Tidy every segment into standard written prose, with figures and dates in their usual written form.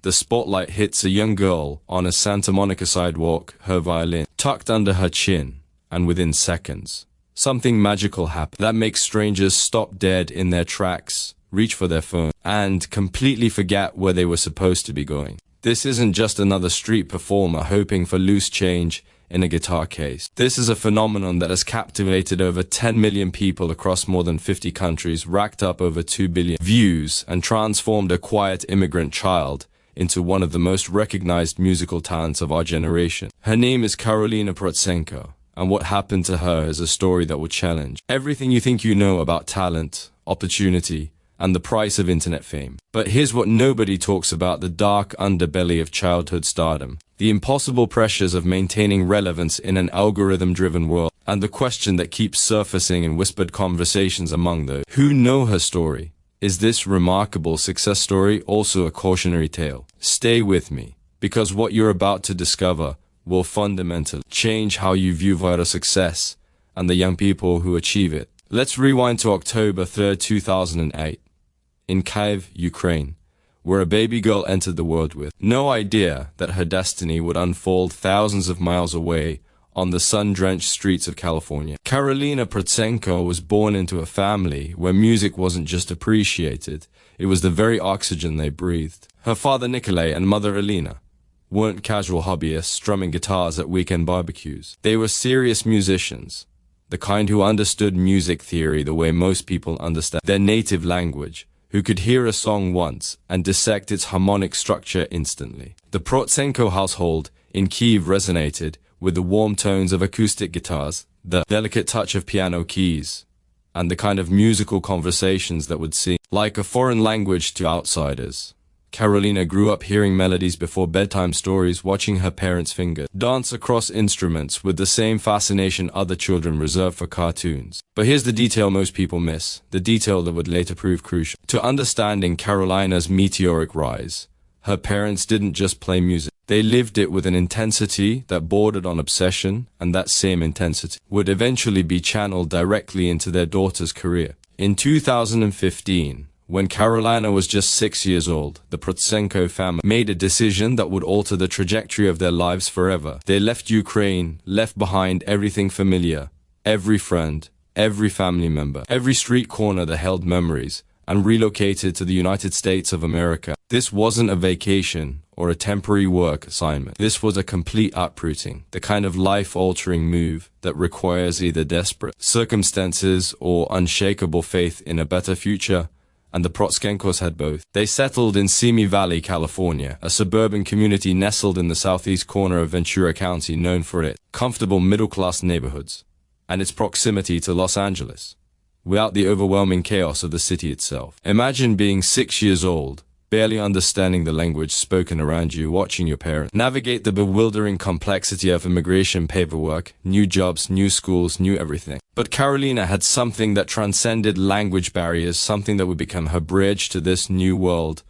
the spotlight hits a young girl on a Santa Monica sidewalk, her violin tucked under her chin, and within seconds, something magical happens that makes strangers stop dead in their tracks, reach for their phone, and completely forget where they were supposed to be going. This isn't just another street performer hoping for loose change in a guitar case. This is a phenomenon that has captivated over 10 million people across more than 50 countries, racked up over 2 billion views, and transformed a quiet immigrant child into one of the most recognized musical talents of our generation. Her name is Karolina Protsenko, and what happened to her is a story that will challenge everything you think you know about talent, opportunity, and the price of internet fame. But here's what nobody talks about: the dark underbelly of childhood stardom, the impossible pressures of maintaining relevance in an algorithm-driven world, and the question that keeps surfacing in whispered conversations among those who know her story. Is this remarkable success story also a cautionary tale? Stay with me, because what you're about to discover will fundamentally change how you view viral success and the young people who achieve it. Let's rewind to October 3rd, 2008. In Kyiv, Ukraine, where a baby girl entered the world with no idea that her destiny would unfold thousands of miles away on the sun-drenched streets of California. Karolina Protsenko was born into a family where music wasn't just appreciated, it was the very oxygen they breathed. Her father Nikolai and mother Alina weren't casual hobbyists strumming guitars at weekend barbecues. They were serious musicians, the kind who understood music theory the way most people understand their native language, who could hear a song once and dissect its harmonic structure instantly. The Protsenko household in Kyiv resonated with the warm tones of acoustic guitars, the delicate touch of piano keys, and the kind of musical conversations that would seem like a foreign language to outsiders. Karolina grew up hearing melodies before bedtime stories, watching her parents' fingers dance across instruments with the same fascination other children reserve for cartoons. But here's the detail most people miss, the detail that would later prove crucial to understanding Karolina's meteoric rise. Her parents didn't just play music, they lived it with an intensity that bordered on obsession, and that same intensity would eventually be channeled directly into their daughter's career. In 2015, when Karolina was just 6 years old, the Protsenko family made a decision that would alter the trajectory of their lives forever. They left Ukraine, left behind everything familiar, every friend, every family member, every street corner that held memories, and relocated to the United States of America. This wasn't a vacation or a temporary work assignment. This was a complete uprooting, the kind of life-altering move that requires either desperate circumstances or unshakable faith in a better future. And the Protsenkos had both. They settled in Simi Valley, California, a suburban community nestled in the southeast corner of Ventura County, known for its comfortable middle-class neighborhoods and its proximity to Los Angeles, without the overwhelming chaos of the city itself. Imagine being 6 years old, barely understanding the language spoken around you, watching your parents navigate the bewildering complexity of immigration paperwork, new jobs, new schools, new everything. But Karolina had something that transcended language barriers, something that would become her bridge to this new world: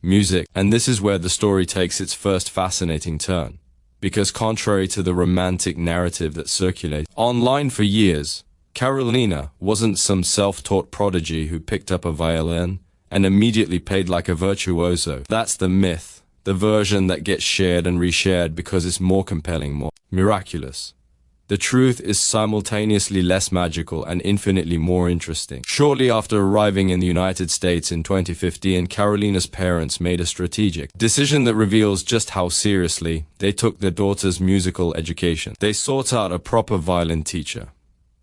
music. And this is where the story takes its first fascinating turn. Because contrary to the romantic narrative that circulated online for years, Karolina wasn't some self-taught prodigy who picked up a violin and immediately played like a virtuoso. That's the myth, the version that gets shared and reshared because it's more compelling, more miraculous. The truth is simultaneously less magical and infinitely more interesting. Shortly after arriving in the United States in 2015, Karolina's parents made a strategic decision that reveals just how seriously they took their daughter's musical education. They sought out a proper violin teacher,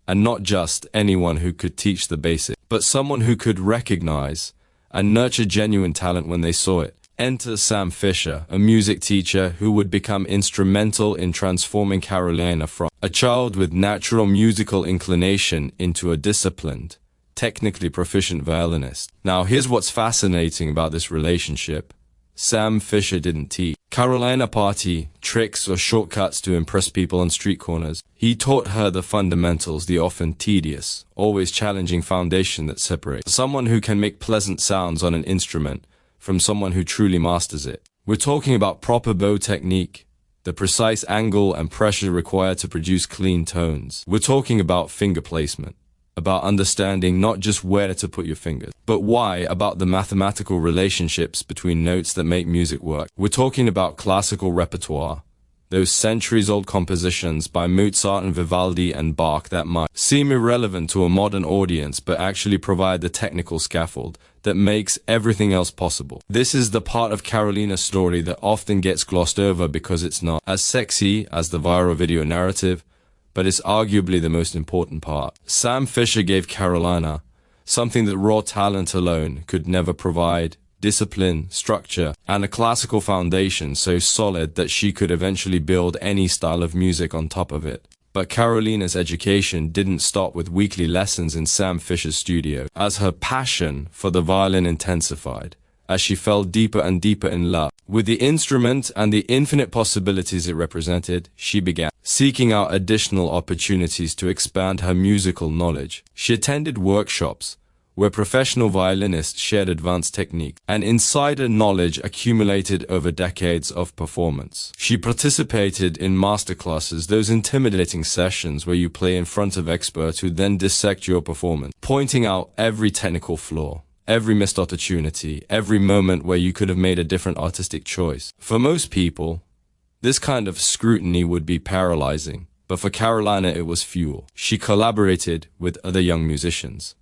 and not just anyone who could teach the basics, but someone who could recognize and nurture genuine talent when they saw it. Enter Sam Fisher, a music teacher who would become instrumental in transforming Karolina from a child with natural musical inclination into a disciplined, technically proficient violinist. Now, here's what's fascinating about this relationship. Sam Fisher didn't teach Karolina party tricks or shortcuts to impress people on street corners. He taught her the fundamentals, the often tedious, always challenging foundation that separates someone who can make pleasant sounds on an instrument from someone who truly masters it. We're talking about proper bow technique, the precise angle and pressure required to produce clean tones. We're talking about finger placement, about understanding not just where to put your fingers, but why, about the mathematical relationships between notes that make music work. We're talking about classical repertoire, those centuries-old compositions by Mozart and Vivaldi and Bach that might seem irrelevant to a modern audience but actually provide the technical scaffold that makes everything else possible. This is the part of Karolina's story that often gets glossed over because it's not as sexy as the viral video narrative, but it's arguably the most important part. Sam Fisher gave Karolina something that raw talent alone could never provide: discipline, structure, and a classical foundation so solid that she could eventually build any style of music on top of it. But Karolina's education didn't stop with weekly lessons in Sam Fisher's studio. As her passion for the violin intensified, as she fell deeper and deeper in love with the instrument and the infinite possibilities it represented, she began seeking out additional opportunities to expand her musical knowledge. She attended workshops where professional violinists shared advanced technique and insider knowledge accumulated over decades of performance. She participated in masterclasses, those intimidating sessions where you play in front of experts who then dissect your performance, pointing out every technical flaw, every missed opportunity, every moment where you could have made a different artistic choice. For most people, this kind of scrutiny would be paralyzing, but for Karolina it was fuel. She collaborated with other young musicians,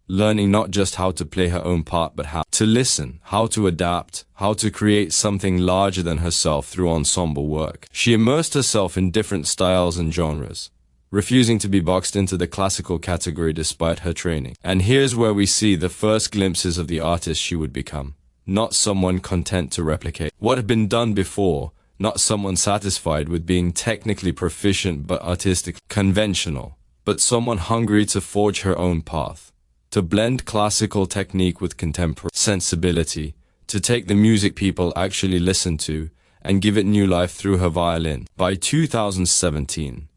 learning not just how to play her own part but how to listen, how to adapt, how to create something larger than herself through ensemble work. She immersed herself in different styles and genres, refusing to be boxed into the classical category despite her training. And here's where we see the first glimpses of the artist she would become. Not someone content to replicate what had been done before, not someone satisfied with being technically proficient but artistically conventional, but someone hungry to forge her own path, to blend classical technique with contemporary sensibility, to take the music people actually listen to and give it new life through her violin. By 2017,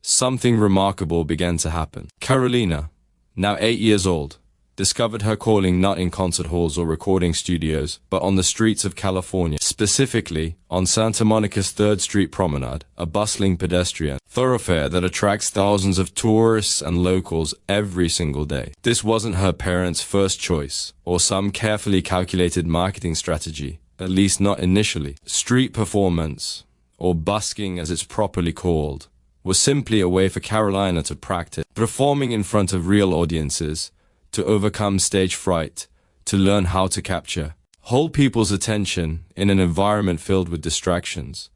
something remarkable began to happen. Karolina, now 8 years old, discovered her calling not in concert halls or recording studios, but on the streets of California, specifically on Santa Monica's 3rd Street Promenade, a bustling pedestrian thoroughfare that attracts thousands of tourists and locals every single day. This wasn't her parents' first choice, or some carefully calculated marketing strategy, at least not initially. Street performance, or busking as it's properly called, was simply a way for Karolina to practice performing in front of real audiences, to overcome stage fright, to learn how to capture, hold people's attention in an environment filled with distractions.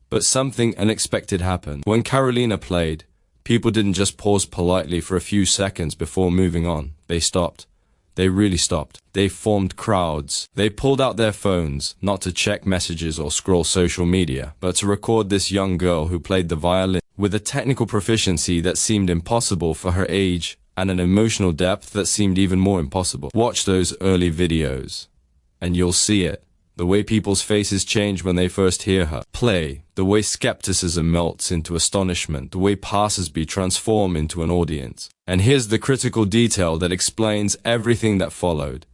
But something unexpected happened. When Karolina played, people didn't just pause politely for a few seconds before moving on. They stopped. They really stopped. They formed crowds. They pulled out their phones, not to check messages or scroll social media, but to record this young girl who played the violin with a technical proficiency that seemed impossible for her age and an emotional depth that seemed even more impossible. Watch those early videos, and you'll see it. The way people's faces change when they first hear her play, the way skepticism melts into astonishment, the way passers-by transform into an audience. And here's the critical detail that explains everything that followed.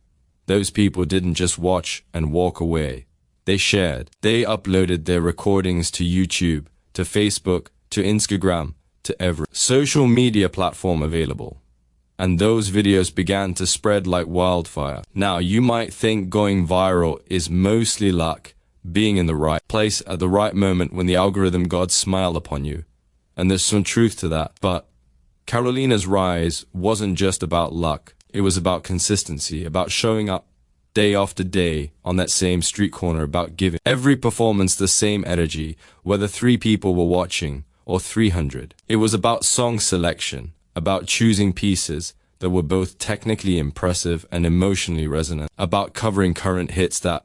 Those people didn't just watch and walk away. They shared. They uploaded their recordings to YouTube, to Facebook, to Instagram, to every social media platform available. And those videos began to spread like wildfire. Now, you might think going viral is mostly luck, being in the right place at the right moment when the algorithm gods smile upon you. And there's some truth to that. But Karolina's rise wasn't just about luck. It was about consistency, about showing up day after day on that same street corner, about giving every performance the same energy, whether 3 people were watching or 300. It was about song selection, about choosing pieces that were both technically impressive and emotionally resonant, about covering current hits that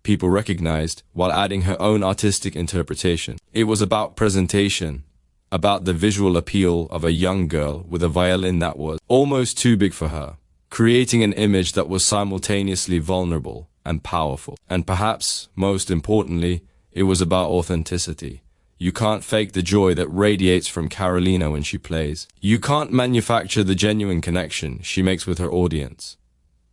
people recognized while adding her own artistic interpretation. It was about presentation, about the visual appeal of a young girl with a violin that was almost too big for her, creating an image that was simultaneously vulnerable and powerful. And perhaps, most importantly, it was about authenticity. You can't fake the joy that radiates from Karolina when she plays. You can't manufacture the genuine connection she makes with her audience.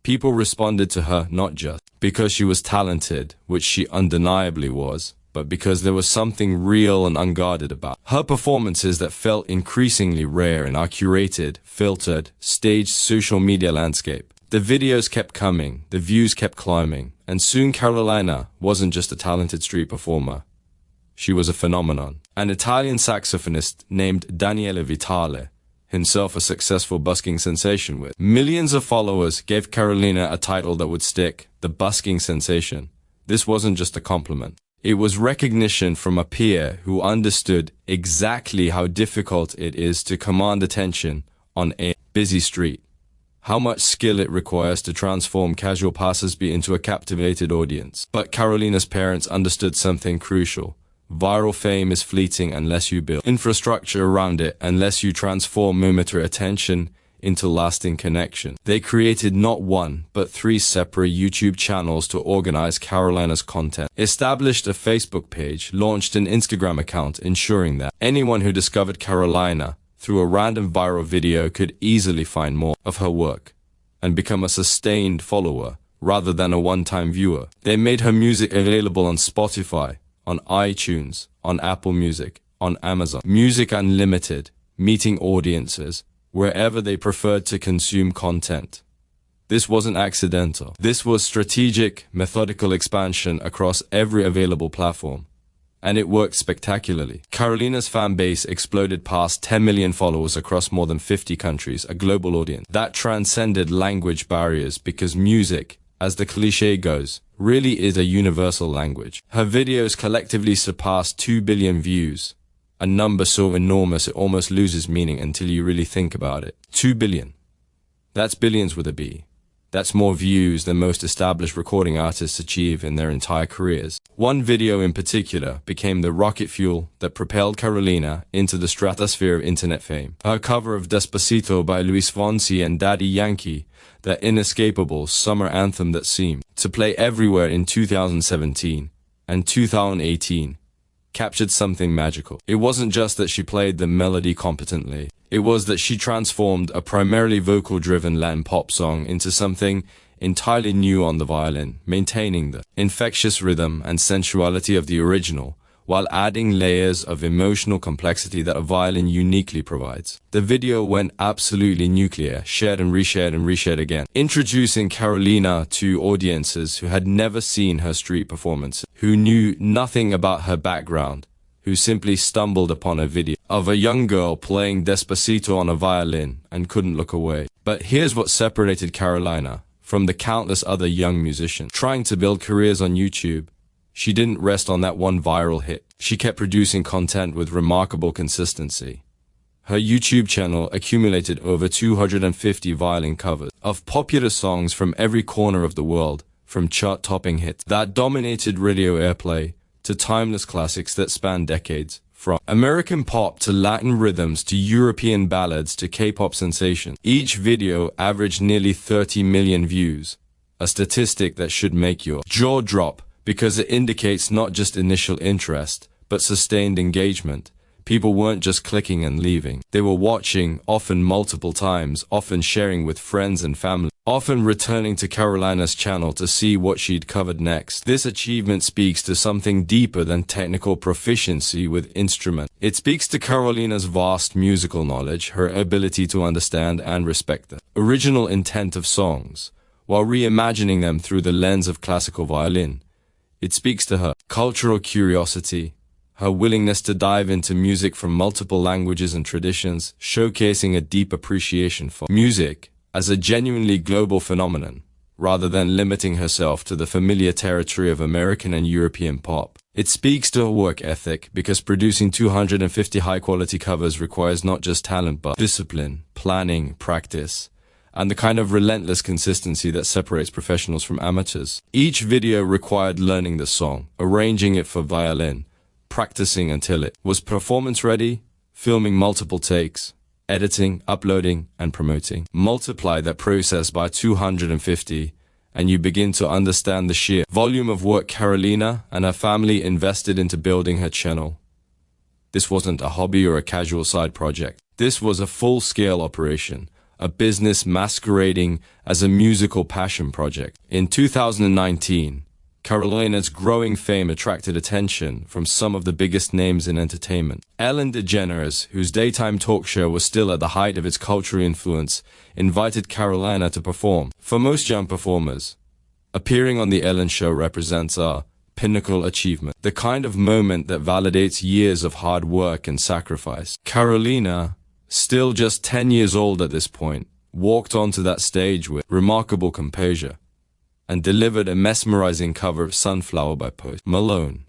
People responded to her not just because she was talented, which she undeniably was, but because there was something real and unguarded about her performances that felt increasingly rare in our curated, filtered, staged social media landscape. The videos kept coming, the views kept climbing, and soon Karolina wasn't just a talented street performer. She was a phenomenon. An Italian saxophonist named Daniele Vitale, himself a successful busking sensation with millions of followers, gave Karolina a title that would stick, the busking sensation. This wasn't just a compliment. It was recognition from a peer who understood exactly how difficult it is to command attention on a busy street. How much skill it requires to transform casual passersby into a captivated audience. But Karolina's parents understood something crucial. Viral fame is fleeting unless you build infrastructure around it, unless you transform momentary attention into lasting connection. They created not one, but 3 separate YouTube channels to organize Karolina's content, established a Facebook page, launched an Instagram account, ensuring that anyone who discovered Karolina through a random viral video could easily find more of her work and become a sustained follower rather than a one-time viewer. They made her music available on Spotify, on iTunes, on Apple Music, on Amazon Music Unlimited, meeting audiences wherever they preferred to consume content. This wasn't accidental. This was strategic, methodical expansion across every available platform. And it worked spectacularly. Karolina's fan base exploded past 10 million followers across more than 50 countries, a global audience that transcended language barriers because music, as the cliché goes, really is a universal language. Her videos collectively surpassed 2 billion views, a number so enormous it almost loses meaning until you really think about it. 2 billion. That's billions with a B. That's more views than most established recording artists achieve in their entire careers. One video in particular became the rocket fuel that propelled Karolina into the stratosphere of internet fame. Her cover of Despacito by Luis Fonsi and Daddy Yankee, that inescapable summer anthem that seemed to play everywhere in 2017 and 2018, captured something magical. It wasn't just that she played the melody competently. It was that she transformed a primarily vocal-driven Latin pop song into something entirely new on the violin, maintaining the infectious rhythm and sensuality of the original, while adding layers of emotional complexity that a violin uniquely provides. The video went absolutely nuclear, shared and reshared again, introducing Karolina to audiences who had never seen her street performance, who knew nothing about her background, who simply stumbled upon a video of a young girl playing Despacito on a violin and couldn't look away. But here's what separated Karolina from the countless other young musicians trying to build careers on YouTube. She didn't rest on that one viral hit. She kept producing content with remarkable consistency. Her YouTube channel accumulated over 250 violin covers of popular songs from every corner of the world, from chart-topping hits that dominated radio airplay to timeless classics that span decades, from American pop to Latin rhythms to European ballads to K-pop sensations. Each video averaged nearly 30 million views, a statistic that should make your jaw drop, because it indicates not just initial interest, but sustained engagement. People weren't just clicking and leaving. They were watching, often multiple times, often sharing with friends and family, often returning to Karolina's channel to see what she'd covered next. This achievement speaks to something deeper than technical proficiency with instruments. It speaks to Karolina's vast musical knowledge, her ability to understand and respect the original intent of songs, while reimagining them through the lens of classical violin. It speaks to her cultural curiosity, her willingness to dive into music from multiple languages and traditions, showcasing a deep appreciation for music as a genuinely global phenomenon, rather than limiting herself to the familiar territory of American and European pop. It speaks to her work ethic, because producing 250 high-quality covers requires not just talent but discipline, planning, practice, and the kind of relentless consistency that separates professionals from amateurs. Each video required learning the song, arranging it for violin, practicing until it was performance ready, filming multiple takes, editing, uploading, and promoting. Multiply that process by 250, and you begin to understand the sheer volume of work Karolina and her family invested into building her channel. This wasn't a hobby or a casual side project. This was a full-scale operation, a business masquerading as a musical passion project. In 2019, Karolina's growing fame attracted attention from some of the biggest names in entertainment. Ellen DeGeneres, whose daytime talk show was still at the height of its cultural influence, invited Karolina to perform. For most young performers, appearing on The Ellen Show represents a pinnacle achievement, the kind of moment that validates years of hard work and sacrifice. Karolina, still just 10 years old at this point, walked onto that stage with remarkable composure and delivered a mesmerizing cover of Sunflower by Post Malone,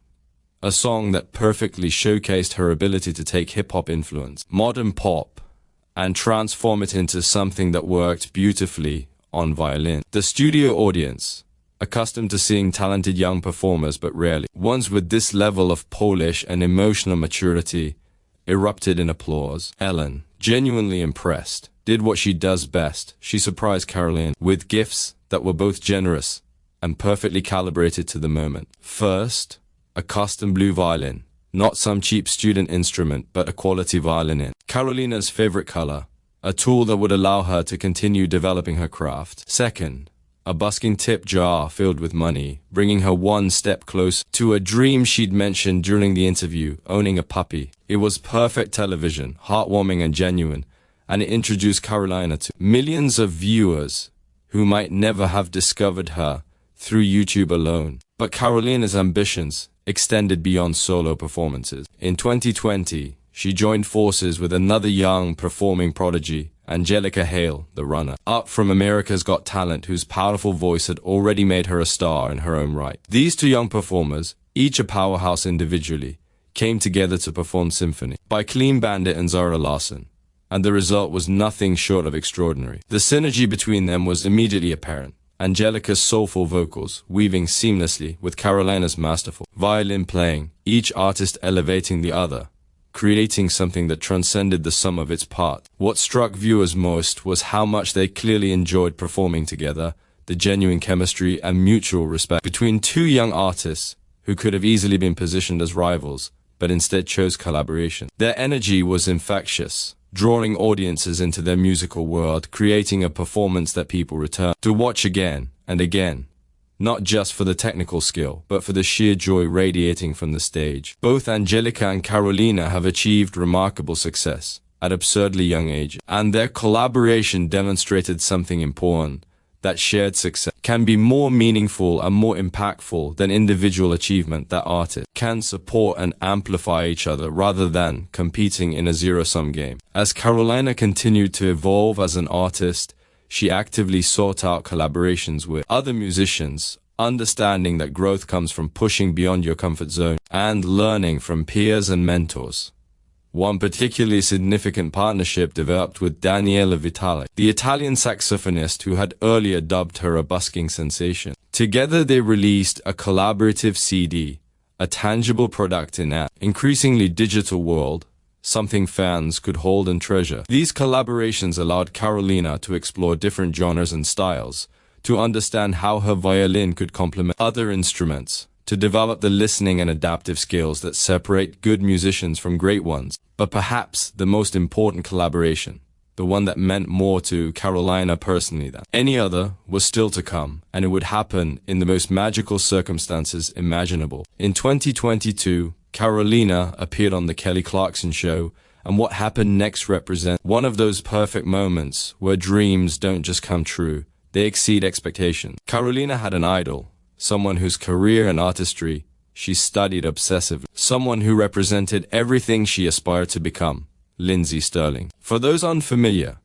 a song that perfectly showcased her ability to take hip-hop influence, modern pop, and transform it into something that worked beautifully on violin. The studio audience, accustomed to seeing talented young performers but rarely ones with this level of polish and emotional maturity, erupted in applause. Ellen, genuinely impressed, did what she does best. She surprised Karolina with gifts that were both generous and perfectly calibrated to the moment. First, a custom blue violin, not some cheap student instrument, but a quality violin in Karolina's favorite color, a tool that would allow her to continue developing her craft. Second, a busking tip jar filled with money, bringing her one step closer to a dream she'd mentioned during the interview, owning a puppy. It was perfect television, heartwarming and genuine, and it introduced Karolina to millions of viewers who might never have discovered her through YouTube alone. But Karolina's ambitions extended beyond solo performances. In 2020, she joined forces with another young performing prodigy, Angelica Hale, the runner-up from America's Got Talent, whose powerful voice had already made her a star in her own right. These two young performers, each a powerhouse individually, came together to perform Symphony by Clean Bandit and Zara Larsson, and the result was nothing short of extraordinary. The synergy between them was immediately apparent. Angelica's soulful vocals weaving seamlessly with Karolina's masterful violin playing, each artist elevating the other, creating something that transcended the sum of its parts. What struck viewers most was how much they clearly enjoyed performing together, the genuine chemistry and mutual respect between two young artists who could have easily been positioned as rivals, but instead chose collaboration. Their energy was infectious, drawing audiences into their musical world, creating a performance that people return to watch again and again, not just for the technical skill, but for the sheer joy radiating from the stage. Both Angelica and Karolina have achieved remarkable success at absurdly young ages, and their collaboration demonstrated something important: that shared success can be more meaningful and more impactful than individual achievement, that artists can support and amplify each other rather than competing in a zero-sum game. As Karolina continued to evolve as an artist, she actively sought out collaborations with other musicians, understanding that growth comes from pushing beyond your comfort zone and learning from peers and mentors. One particularly significant partnership developed with Daniela Vitale, the Italian saxophonist who had earlier dubbed her a busking sensation. Together they released a collaborative CD, a tangible product in an increasingly digital world, something fans could hold and treasure. These collaborations allowed Karolina to explore different genres and styles, to understand how her violin could complement other instruments, to develop the listening and adaptive skills that separate good musicians from great ones. But perhaps the most important collaboration, the one that meant more to Karolina personally than any other, was still to come, and it would happen in the most magical circumstances imaginable. In 2022, Karolina appeared on The Kelly Clarkson Show, and what happened next represents one of those perfect moments where dreams don't just come true, they exceed expectations. Karolina had an idol, someone whose career and artistry she studied obsessively, someone who represented everything she aspired to become: Lindsey Stirling. For those unfamiliar,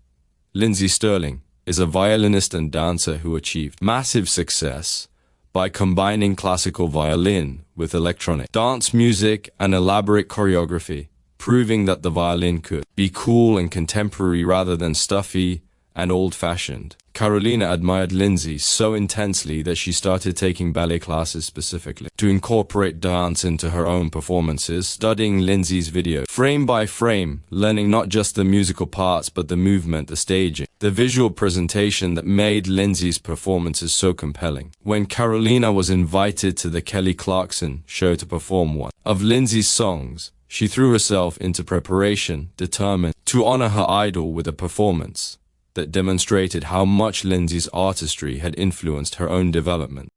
Lindsey Stirling is a violinist and dancer who achieved massive success by combining classical violin with electronic dance music and elaborate choreography, proving that the violin could be cool and contemporary rather than stuffy and old-fashioned. Karolina admired Lindsey so intensely that she started taking ballet classes specifically to incorporate dance into her own performances, studying Lindsey's video frame by frame, learning not just the musical parts but the movement, the staging, the visual presentation that made Lindsey's performances so compelling. When Karolina was invited to the Kelly Clarkson Show to perform one of Lindsey's songs, she threw herself into preparation, determined to honor her idol with a performance that demonstrated how much Lindsey's artistry had influenced her own development.